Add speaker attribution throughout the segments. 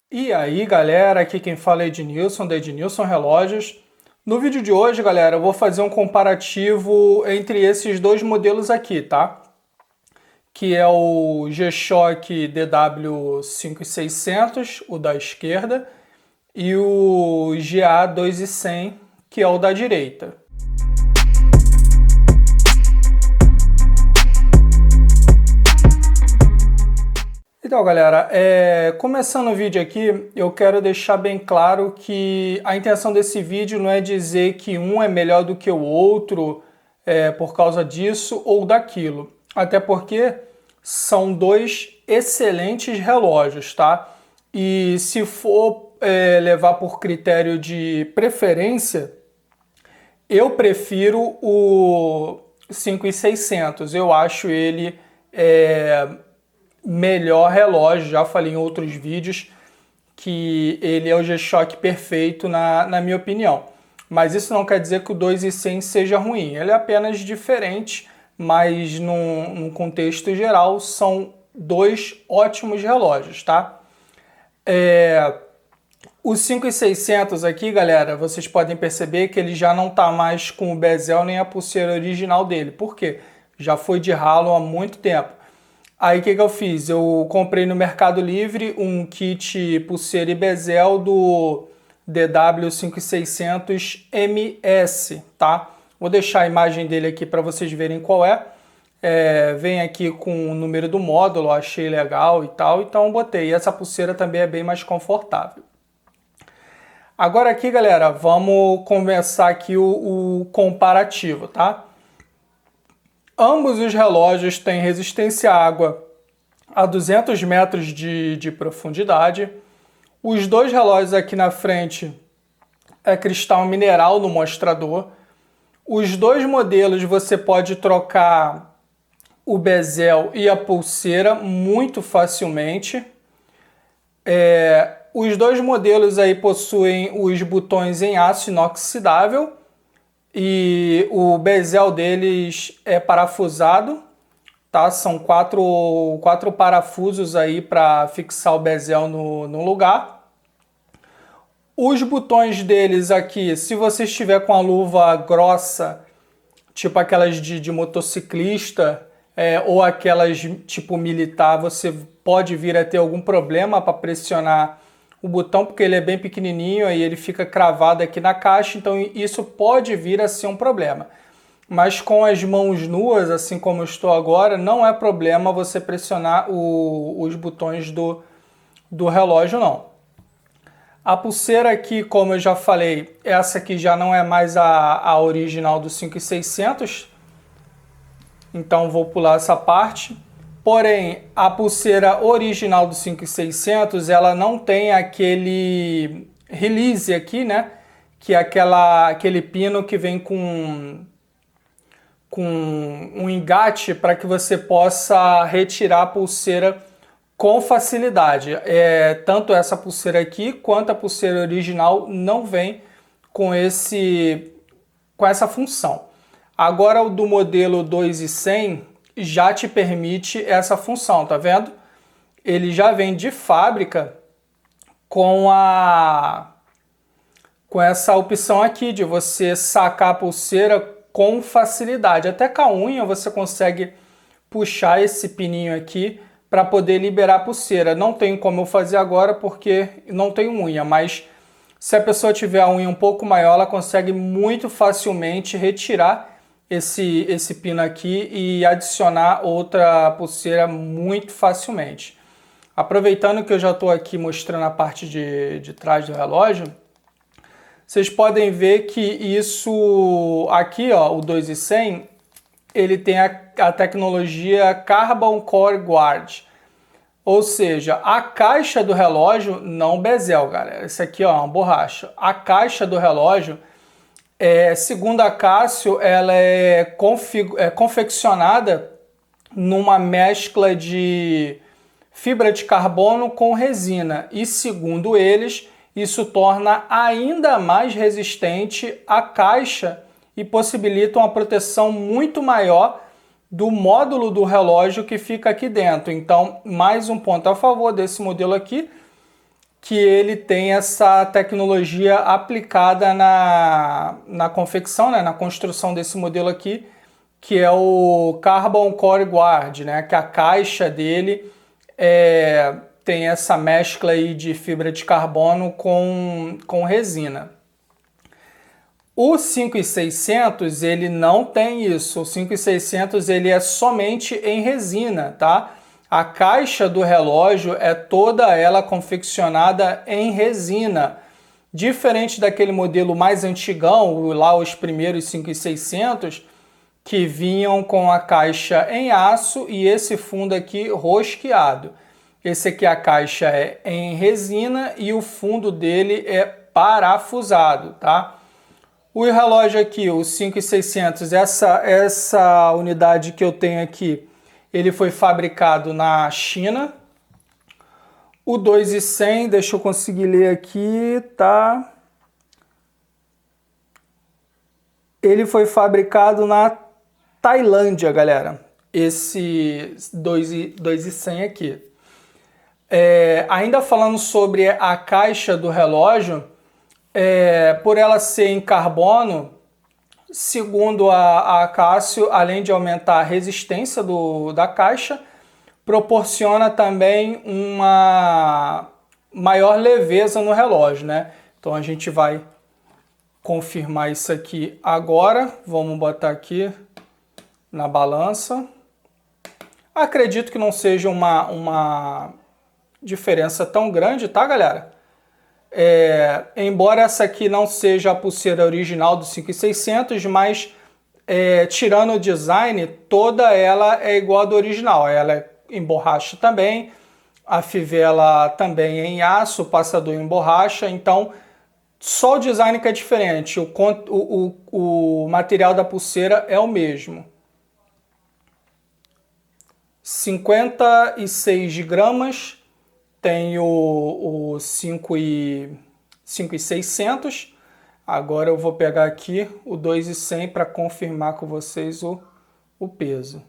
Speaker 1: E aí, galera, aqui quem fala é Ednilson, da Ednilson Relógios. No vídeo de hoje, galera, eu vou fazer um comparativo entre esses dois modelos aqui, tá? Que é o G-Shock DW5600, o da esquerda, e o GA2100, que é o da direita. Então, galera, começando o vídeo aqui, eu quero deixar bem claro que a intenção desse vídeo não é dizer que um é melhor do que o outro por causa disso ou daquilo. Até porque são dois excelentes relógios, tá? E se for levar por critério de preferência, eu prefiro o 5600. Eu acho ele melhor relógio, já falei em outros vídeos que ele é o G-Shock perfeito na minha opinião. Mas isso não quer dizer que o 2100 seja ruim, ele é apenas diferente, mas num contexto geral são dois ótimos relógios, tá? O 5600 aqui, galera, vocês podem perceber que ele já não está mais com o bezel nem a pulseira original dele. Por quê? Já foi de ralo há muito tempo. Aí o que eu fiz? Eu comprei no Mercado Livre um kit pulseira e bezel do DW5600MS, tá? Vou deixar a imagem dele aqui para vocês verem qual é. Vem aqui com o número do módulo, achei legal e tal, então botei. E essa pulseira também é bem mais confortável. Agora aqui, galera, vamos começar aqui o comparativo, tá? Ambos os relógios têm resistência à água a 200 metros de profundidade. Os dois relógios aqui na frente é cristal mineral no mostrador. Os dois modelos você pode trocar o bezel e a pulseira muito facilmente. Os dois modelos aí possuem os botões em aço inoxidável. E o bezel deles é parafusado, tá? São quatro parafusos aí para fixar o bezel no lugar. Os botões deles aqui, se você estiver com a luva grossa, tipo aquelas de motociclista, ou aquelas tipo militar, você pode vir a ter algum problema para pressionar o botão, porque ele é bem pequenininho e ele fica cravado aqui na caixa, então isso pode vir a ser um problema. Mas com as mãos nuas, assim como eu estou agora, não é problema você pressionar os botões do relógio, não. A pulseira aqui, como eu já falei, essa aqui já não é mais a original do 5600, então vou pular essa parte. Porém, a pulseira original do 5600, ela não tem aquele release aqui, né? Que é aquele pino que vem com um engate para que você possa retirar a pulseira com facilidade. Tanto essa pulseira aqui quanto a pulseira original não vem com essa função. Agora o do modelo 2100 já te permite essa função, tá vendo? Ele já vem de fábrica com essa opção aqui de você sacar a pulseira com facilidade. Até com a unha você consegue puxar esse pininho aqui para poder liberar a pulseira. Não tem como eu fazer agora porque não tenho unha, mas se a pessoa tiver a unha um pouco maior, ela consegue muito facilmente retirar esse pino aqui e adicionar outra pulseira muito facilmente. Aproveitando que eu já estou aqui mostrando a parte de trás do relógio, vocês podem ver que isso aqui, ó, o 2100, ele tem a tecnologia Carbon Core Guard. Ou seja, a caixa do relógio, não o bezel, galera. Esse aqui ó, é uma borracha. A caixa do relógio, segundo a Casio, ela é confeccionada numa mescla de fibra de carbono com resina. E segundo eles, isso torna ainda mais resistente a caixa e possibilita uma proteção muito maior do módulo do relógio que fica aqui dentro. Então, mais um ponto a favor desse modelo aqui, que ele tem essa tecnologia aplicada na confecção, né, na construção desse modelo aqui, que é o Carbon Core Guard, né, que a caixa dele tem essa mescla aí de fibra de carbono com resina. O 5600 ele não tem isso, o 5600 ele é somente em resina, tá? A caixa do relógio é toda ela confeccionada em resina, diferente daquele modelo mais antigão, lá os primeiros 5600, que vinham com a caixa em aço e esse fundo aqui rosqueado. Esse aqui a caixa é em resina e o fundo dele é parafusado, tá? O relógio aqui, o 5600, essa unidade que eu tenho aqui, ele foi fabricado na China. O 2100, deixa eu conseguir ler aqui, tá? Ele foi fabricado na Tailândia, galera. Esse 2100 aqui. Ainda falando sobre a caixa do relógio, por ela ser em carbono, segundo a Casio, além de aumentar a resistência da caixa, proporciona também uma maior leveza no relógio, né? Então a gente vai confirmar isso aqui agora. Vamos botar aqui na balança. Acredito que não seja uma diferença tão grande, tá, galera? Embora essa aqui não seja a pulseira original do 5600, mas tirando o design, toda ela é igual a do original. Ela é em borracha também, a fivela também é em aço, o passador em borracha, então só o design que é diferente, o material da pulseira é o mesmo. 56 gramas, tem o 5.600. Agora eu vou pegar aqui o 2.100 para confirmar com vocês o peso.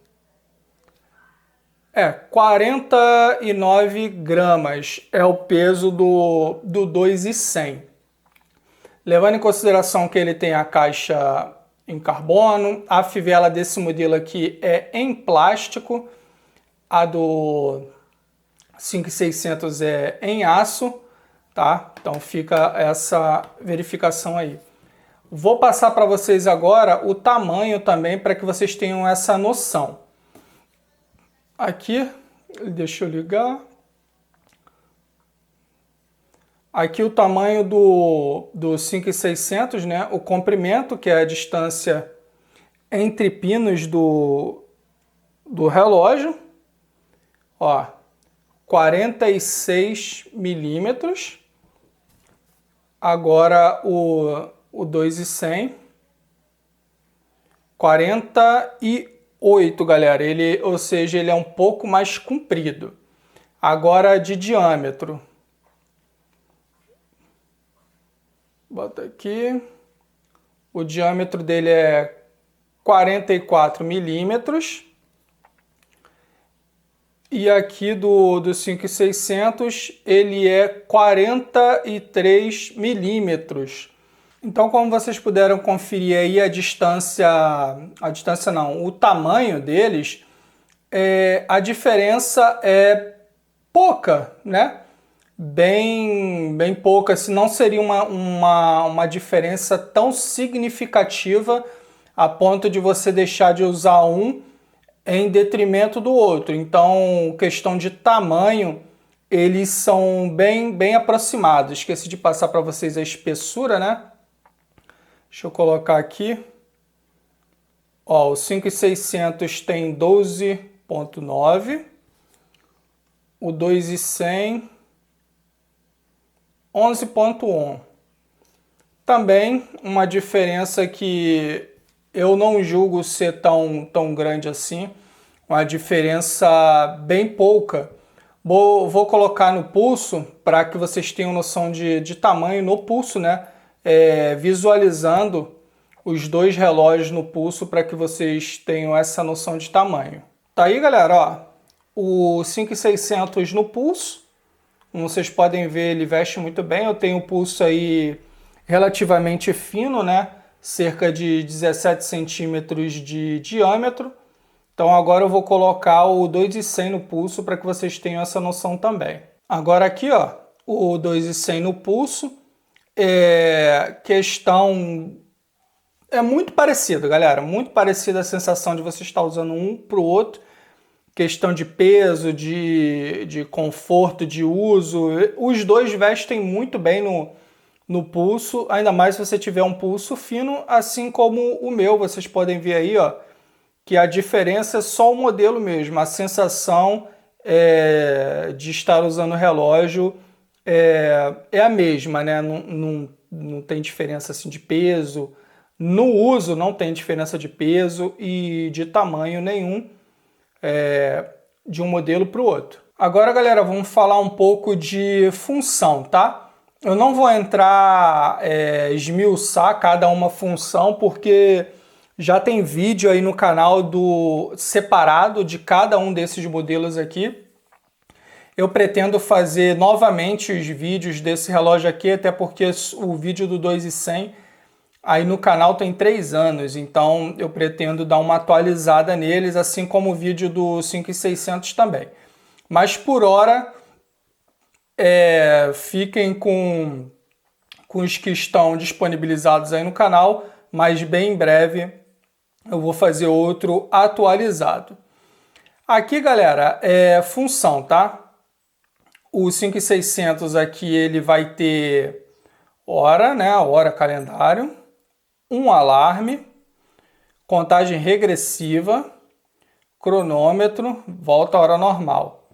Speaker 1: 49 gramas é o peso do 2.100. Levando em consideração que ele tem a caixa em carbono, a fivela desse modelo aqui é em plástico, a do 5600 é em aço, tá? Então fica essa verificação aí. Vou passar para vocês agora o tamanho também para que vocês tenham essa noção. Aqui, deixa eu ligar. Aqui o tamanho do 5600, né? O comprimento, que é a distância entre pinos do relógio. Ó, 46 milímetros. Agora o 2.100, 48, galera. Ou seja, ele é um pouco mais comprido. Agora de diâmetro. Bota aqui. O diâmetro dele é 44 milímetros. E aqui do 5600 ele é 43 milímetros. Então, como vocês puderam conferir aí o tamanho deles, a diferença é pouca, né? Bem pouca, se não seria uma diferença tão significativa a ponto de você deixar de usar um em detrimento do outro. Então, questão de tamanho, eles são bem aproximados. Esqueci de passar para vocês a espessura, né? Deixa eu colocar aqui. Ó, o 5600 tem 12,9. O 2.100, 11,1. Também uma diferença que eu não julgo ser tão grande assim, uma diferença bem pouca. Vou colocar no pulso para que vocês tenham noção de tamanho no pulso, né? Visualizando os dois relógios no pulso para que vocês tenham essa noção de tamanho. Tá aí, galera, ó, o 5600 no pulso, Como vocês podem ver, ele veste muito bem. Eu tenho o pulso aí relativamente fino, né? Cerca de 17 centímetros de diâmetro. Então agora eu vou colocar o 2,100 no pulso para que vocês tenham essa noção também. Agora aqui, ó, o 2,100 no pulso. Questão é muito parecido, galera. Muito parecida a sensação de você estar usando um para o outro. Questão de peso, de conforto, de uso. Os dois vestem muito bem no pulso, ainda mais se você tiver um pulso fino, assim como o meu. Vocês podem ver aí, ó, que a diferença é só o modelo mesmo. A sensação de estar usando o relógio é a mesma, né? Não tem diferença assim de peso. No uso não tem diferença de peso e de tamanho nenhum de um modelo para o outro. Agora, galera, vamos falar um pouco de função, tá? Eu não vou entrar esmiuçar cada uma função, porque já tem vídeo aí no canal separado de cada um desses modelos aqui. Eu pretendo fazer novamente os vídeos desse relógio aqui, até porque o vídeo do 2,100 aí no canal tem 3 anos, então eu pretendo dar uma atualizada neles, assim como o vídeo do 5.600 também. Mas por hora, fiquem com os que estão disponibilizados aí no canal, mas bem em breve eu vou fazer outro atualizado. Aqui, galera, função, tá? O 5.600 aqui ele vai ter hora, né? Hora calendário, um alarme, contagem regressiva, cronômetro, volta à hora normal.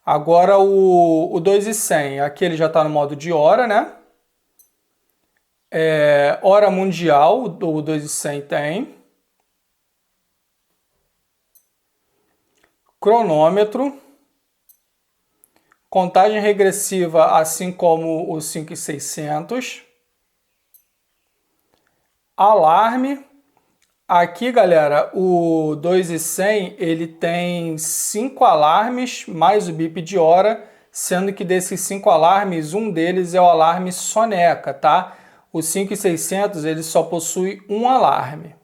Speaker 1: Agora o 2.100, aqui ele já está no modo de hora, né? Hora mundial, o 2.100 tem. Cronômetro, contagem regressiva, assim como o 5.600. Alarme. Aqui, galera, o 2.100 ele tem 5 alarmes mais o bip de hora, sendo que desses 5 alarmes, um deles é o alarme soneca, tá? O 5.600 ele só possui um alarme.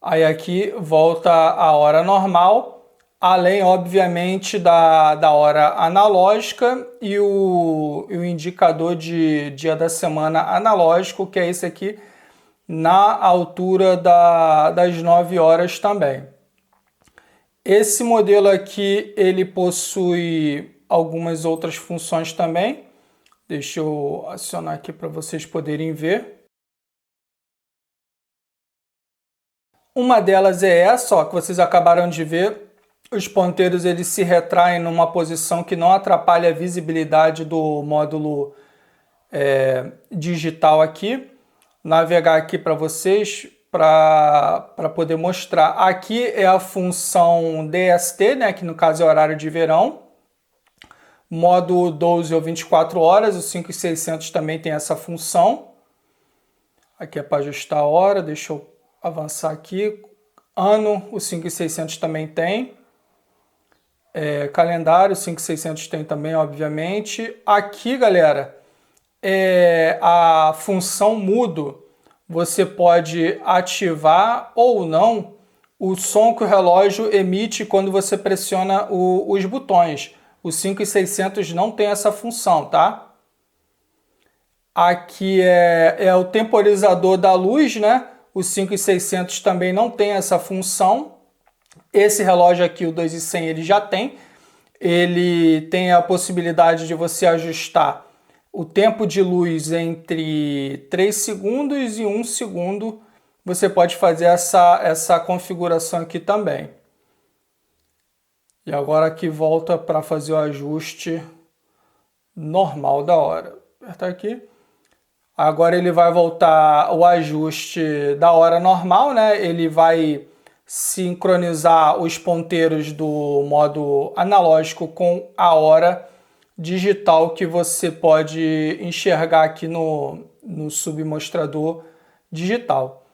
Speaker 1: Aí aqui volta a hora normal, além, obviamente, da hora analógica e o indicador de dia da semana analógico, que é esse aqui, na altura das 9 horas também. Esse modelo aqui, ele possui algumas outras funções também. Deixa eu acionar aqui para vocês poderem ver. Uma delas é essa, ó, que vocês acabaram de ver. Os ponteiros eles se retraem numa posição que não atrapalha a visibilidade do módulo digital aqui. Navegar aqui para vocês para poder mostrar. Aqui é a função DST, né, que no caso é horário de verão. Modo 12 ou 24 horas, o 5.600 também tem essa função. Aqui é para ajustar a hora, deixa eu avançar aqui. Ano, o 5.600 também tem. Calendário, 5.600 tem também, obviamente. Aqui, galera, a função mudo. Você pode ativar ou não o som que o relógio emite quando você pressiona os botões. O 5.600 não tem essa função, tá? Aqui é o temporizador da luz, né? O 5.600 também não tem essa função. Esse relógio aqui, o 2.100, ele já tem. Ele tem a possibilidade de você ajustar o tempo de luz entre 3 segundos e 1 segundo. Você pode fazer essa configuração aqui também. E agora aqui volta para fazer o ajuste normal da hora. Apertar aqui. Agora ele vai voltar o ajuste da hora normal, né? Ele vai sincronizar os ponteiros do modo analógico com a hora digital que você pode enxergar aqui no submostrador digital.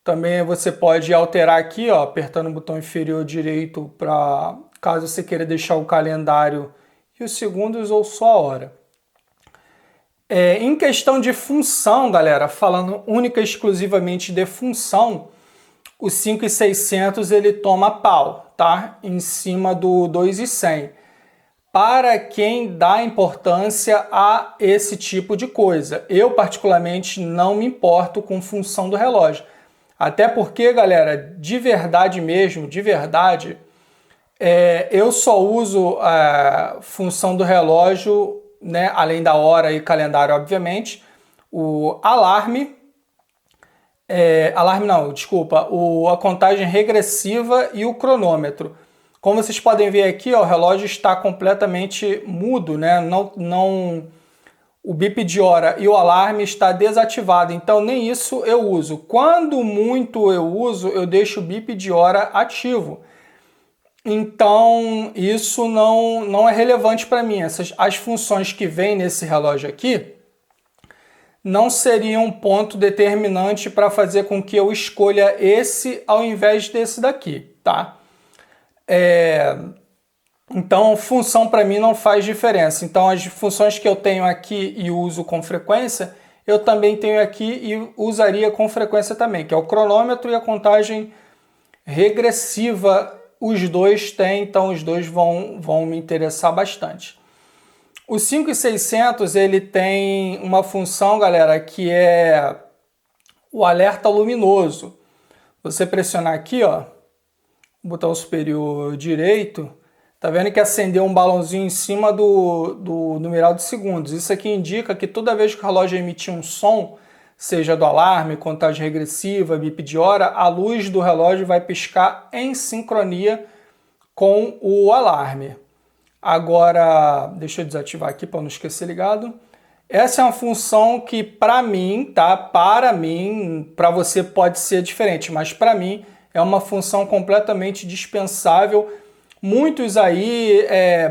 Speaker 1: Também você pode alterar aqui, ó, apertando o botão inferior direito para caso você queira deixar o calendário e os segundos ou só a hora. Em questão de função, galera, falando única e exclusivamente de função, o 5.600 ele toma pau, tá? Em cima do 2.100. Para quem dá importância a esse tipo de coisa. Eu, particularmente, não me importo com função do relógio. Até porque, galera, de verdade mesmo, de verdade, eu só uso a função do relógio, né, além da hora e calendário, obviamente, o alarme, a contagem regressiva e o cronômetro. Como vocês podem ver aqui, ó, o relógio está completamente mudo, né? O bip de hora e o alarme está desativado, então nem isso eu uso. Quando muito eu uso, eu deixo o bip de hora ativo. Então isso não é relevante para mim. As funções que vêm nesse relógio aqui não seriam um ponto determinante para fazer com que eu escolha esse ao invés desse daqui, tá? Então, função para mim não faz diferença. Então, as funções que eu tenho aqui e uso com frequência, eu também tenho aqui e usaria com frequência também, que é o cronômetro e a contagem regressiva. Os dois têm, então os dois vão me interessar bastante. O 5.600 ele tem uma função, galera, que é o alerta luminoso. Você pressionar aqui, ó, botão superior direito, tá vendo que acendeu um balãozinho em cima do numeral de segundos. Isso aqui indica que toda vez que o relógio emitir um som, seja do alarme, contagem regressiva, bip de hora, a luz do relógio vai piscar em sincronia com o alarme. Agora, deixa eu desativar aqui para não esquecer ligado. Essa é uma função que para mim, tá? Para você pode ser diferente, mas para mim é uma função completamente dispensável. Muitos aí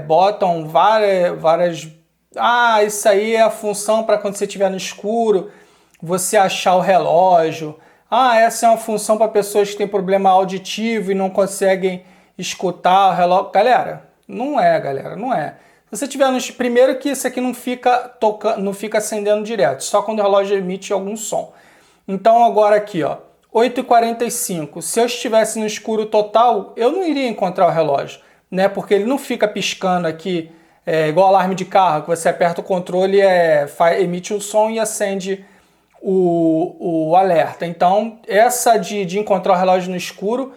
Speaker 1: botam várias... Ah, isso aí é a função para quando você estiver no escuro, você achar o relógio. Ah, essa é uma função para pessoas que têm problema auditivo e não conseguem escutar o relógio. Galera, não é. Se você tiver primeiro que isso aqui não fica acendendo direto, só quando o relógio emite algum som. Então agora aqui, ó, 8h45. Se eu estivesse no escuro total, eu não iria encontrar o relógio, né? Porque ele não fica piscando aqui, igual alarme de carro, que você aperta o controle, emite o som e acende o alerta. Então, essa de encontrar o relógio no escuro,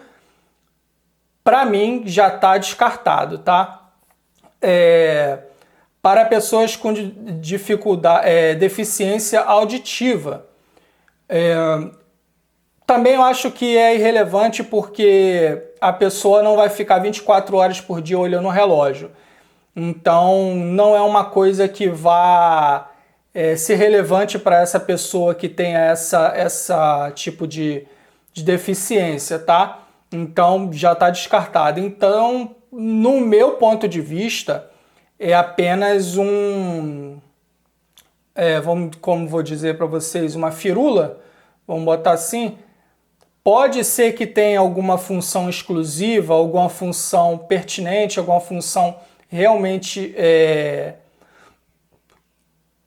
Speaker 1: para mim, já está descartado, tá? Para pessoas com deficiência auditiva. Também eu acho que é irrelevante porque a pessoa não vai ficar 24 horas por dia olhando o relógio. Então, não é uma coisa que vá ser relevante para essa pessoa que tenha essa tipo de deficiência, tá? Então, já está descartado. Então, no meu ponto de vista, é apenas como vou dizer para vocês, uma firula, vamos botar assim. Pode ser que tenha alguma função exclusiva, alguma função pertinente, alguma função realmente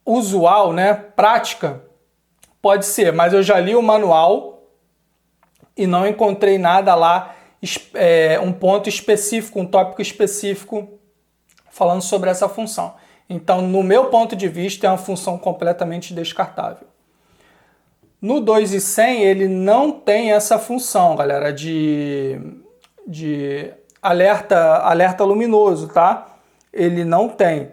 Speaker 1: usual, né? Prática. Pode ser, mas eu já li o manual e não encontrei nada lá, um ponto específico, um tópico específico falando sobre essa função. Então, no meu ponto de vista, é uma função completamente descartável. No 2.100 ele não tem essa função, galera, de alerta luminoso, tá? Ele não tem.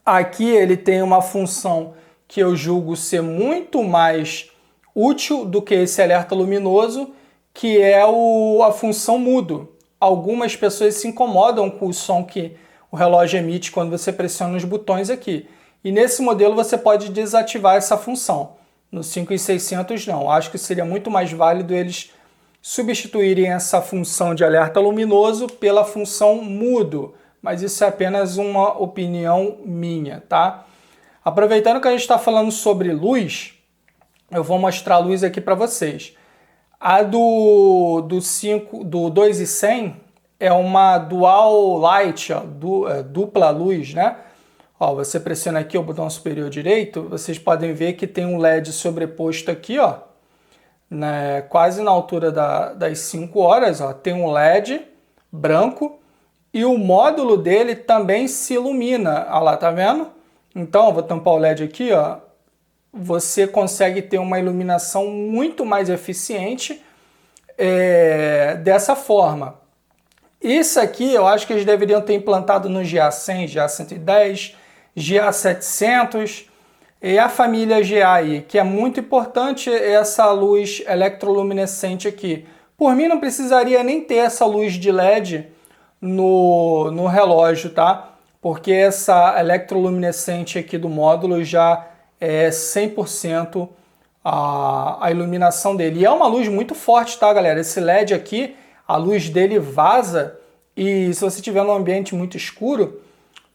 Speaker 1: Aqui ele tem uma função que eu julgo ser muito mais útil do que esse alerta luminoso, que é a função mudo. Algumas pessoas se incomodam com o som que o relógio emite quando você pressiona os botões aqui. E nesse modelo você pode desativar essa função. No 5.600 não. Acho que seria muito mais válido eles substituírem essa função de alerta luminoso pela função mudo. Mas isso é apenas uma opinião minha, tá? Aproveitando que a gente está falando sobre luz, eu vou mostrar a luz aqui para vocês. A do 2.100, é uma dual light, ó, dupla luz, né? Ó, você pressiona aqui o botão superior direito, vocês podem ver que tem um LED sobreposto aqui, ó, né, quase na altura das 5 horas, ó, tem um LED branco e o módulo dele também se ilumina. Olha lá, tá vendo? Então, eu vou tampar o LED aqui, ó. Você consegue ter uma iluminação muito mais eficiente dessa forma. Isso aqui eu acho que eles deveriam ter implantado no GA100, GA110, GA700 e a família GA aí, que é muito importante essa luz eletroluminescente aqui. Por mim não precisaria nem ter essa luz de LED no relógio, tá? Porque essa eletroluminescente aqui do módulo já é 100% a iluminação dele. E é uma luz muito forte, tá, galera? Esse LED aqui, a luz dele vaza e se você estiver num ambiente muito escuro,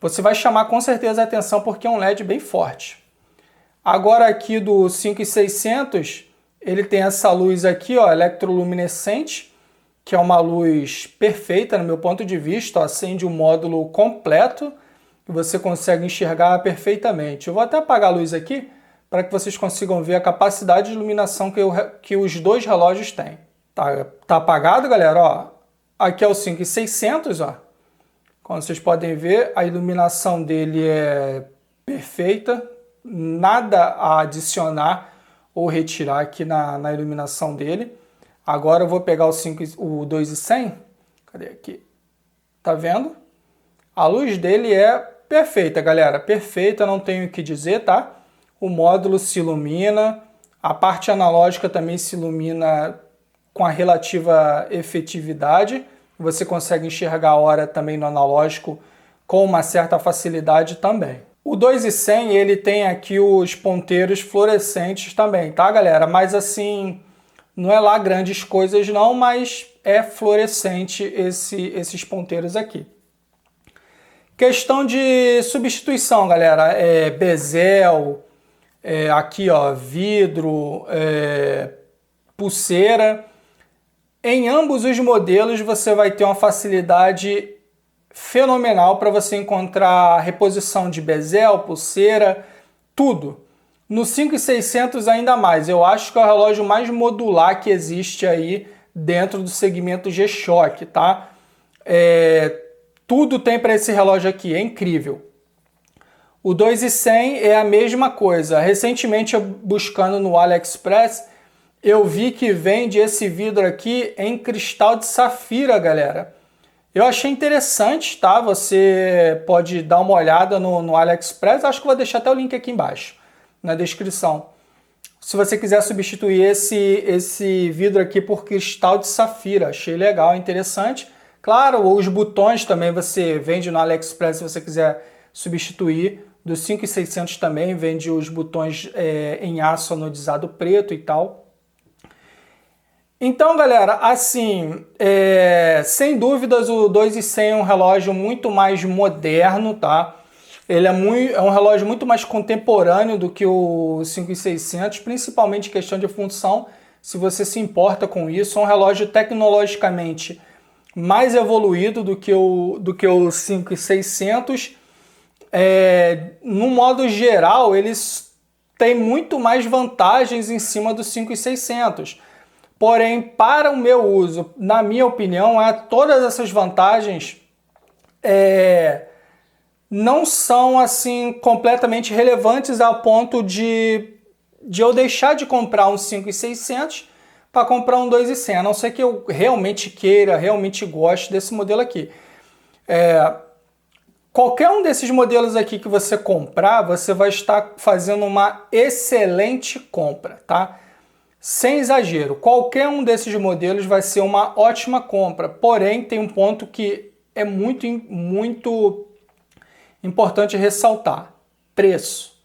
Speaker 1: você vai chamar com certeza a atenção porque é um LED bem forte. Agora aqui do 5600, ele tem essa luz aqui, ó, eletroluminescente, que é uma luz perfeita no meu ponto de vista, ó, acende o módulo completo e você consegue enxergar perfeitamente. Eu vou até apagar a luz aqui para que vocês consigam ver a capacidade de iluminação que os dois relógios têm. Tá apagado, galera? Ó, aqui é o 5600, ó. Como vocês podem ver, a iluminação dele é perfeita, nada a adicionar ou retirar aqui na iluminação dele. Agora eu vou pegar o 2100, cadê aqui? Tá vendo? A luz dele é perfeita, galera, perfeita, não tenho o que dizer, tá? O módulo se ilumina, a parte analógica também se ilumina com a relativa efetividade. Você consegue enxergar a hora também no analógico com uma certa facilidade também. O 2100, ele tem aqui os ponteiros fluorescentes também, tá, galera? Mas assim, não é lá grandes coisas não, mas é fluorescente esses ponteiros aqui. Questão de substituição, galera, bezel, aqui ó, vidro, pulseira. Em ambos os modelos você vai ter uma facilidade fenomenal para você encontrar reposição de bezel, pulseira, tudo. No 5600 ainda mais, eu acho que é o relógio mais modular que existe aí dentro do segmento G-Shock, tá? Tudo tem para esse relógio aqui, é incrível. O 2100 é a mesma coisa. Recentemente, eu buscando no AliExpress, eu vi que vende esse vidro aqui em cristal de safira, galera. Eu achei interessante, tá? Você pode dar uma olhada no AliExpress. Acho que vou deixar até o link aqui embaixo, na descrição. Se você quiser substituir esse vidro aqui por cristal de safira, achei legal, interessante. Claro, os botões também você vende no AliExpress se você quiser substituir. Do 5600 também vende os botões em aço anodizado preto e tal. Então, galera, assim, sem dúvidas o 2100 é um relógio muito mais moderno, tá? Ele é um relógio muito mais contemporâneo do que o 5600, principalmente em questão de função, se você se importa com isso. É um relógio tecnologicamente mais evoluído do que o 5600. No modo geral, eles têm muito mais vantagens em cima do 5600. Porém, para o meu uso, na minha opinião, todas essas vantagens não são assim completamente relevantes ao ponto de eu deixar de comprar um 5600 para comprar um 2100, a não ser que eu realmente queira, realmente goste desse modelo aqui. Qualquer um desses modelos aqui que você comprar, você vai estar fazendo uma excelente compra, tá? Sem exagero, qualquer um desses modelos vai ser uma ótima compra, porém tem um ponto que é muito importante ressaltar: preço.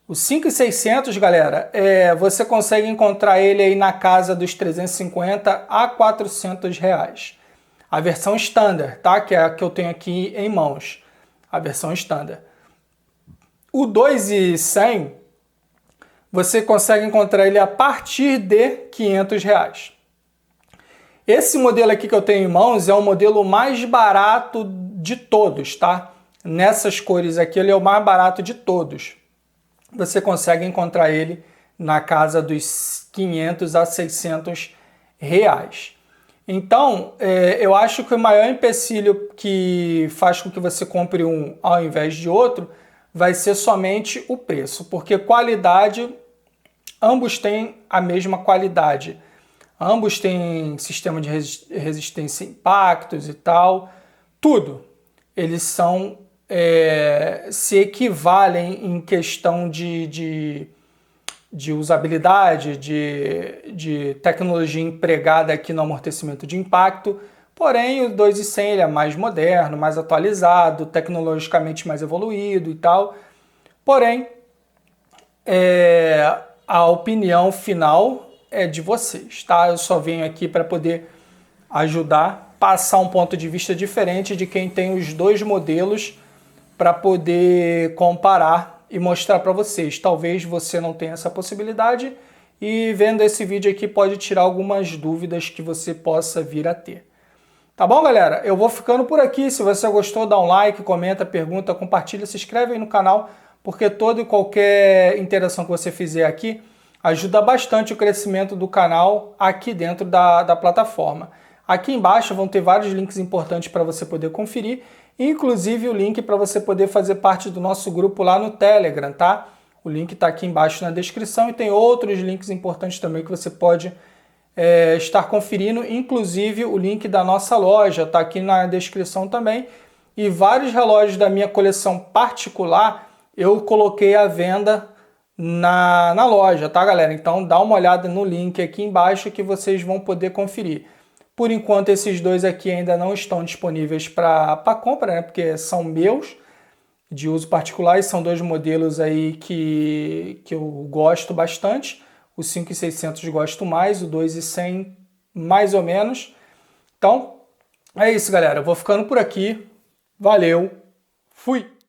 Speaker 1: O 5600, galera, você consegue encontrar ele aí na casa dos 350 a 400 reais. A versão standard, tá? Que é a que eu tenho aqui em mãos, a versão standard. O 2100, você consegue encontrar ele a partir de 500 reais. Esse modelo aqui que eu tenho em mãos é o modelo mais barato de todos, tá? Nessas cores aqui ele é o mais barato de todos. Você consegue encontrar ele na casa dos 500 a 600 reais. Então, eu acho que o maior empecilho que faz com que você compre um ao invés de outro vai ser somente o preço, porque qualidade, ambos têm a mesma qualidade. Ambos têm sistema de resistência a impactos e tal, tudo. Eles são, se equivalem em questão de usabilidade, de tecnologia empregada aqui no amortecimento de impacto, porém o 2100 ele é mais moderno, mais atualizado, tecnologicamente mais evoluído e tal, porém a opinião final é de vocês, tá? Eu só venho aqui para poder ajudar, passar um ponto de vista diferente de quem tem os dois modelos para poder comparar e mostrar para vocês. Talvez você não tenha essa possibilidade e vendo esse vídeo aqui pode tirar algumas dúvidas que você possa vir a ter. Tá bom, galera? Eu vou ficando por aqui. Se você gostou, dá um like, comenta, pergunta, compartilha, se inscreve aí no canal, porque toda e qualquer interação que você fizer aqui ajuda bastante o crescimento do canal aqui dentro da plataforma. Aqui embaixo vão ter vários links importantes para você poder conferir, inclusive o link para você poder fazer parte do nosso grupo lá no Telegram, tá? O link está aqui embaixo na descrição e tem outros links importantes também que você pode estar conferindo, inclusive o link da nossa loja está aqui na descrição também, e vários relógios da minha coleção particular eu coloquei à venda na loja, tá, galera? Então dá uma olhada no link aqui embaixo que vocês vão poder conferir. Por enquanto esses dois aqui ainda não estão disponíveis para compra, né? Porque são meus, de uso particular, e são dois modelos aí que eu gosto bastante. O 5600 gosto mais, o 2100 mais ou menos. Então é isso, galera. Eu vou ficando por aqui. Valeu, fui!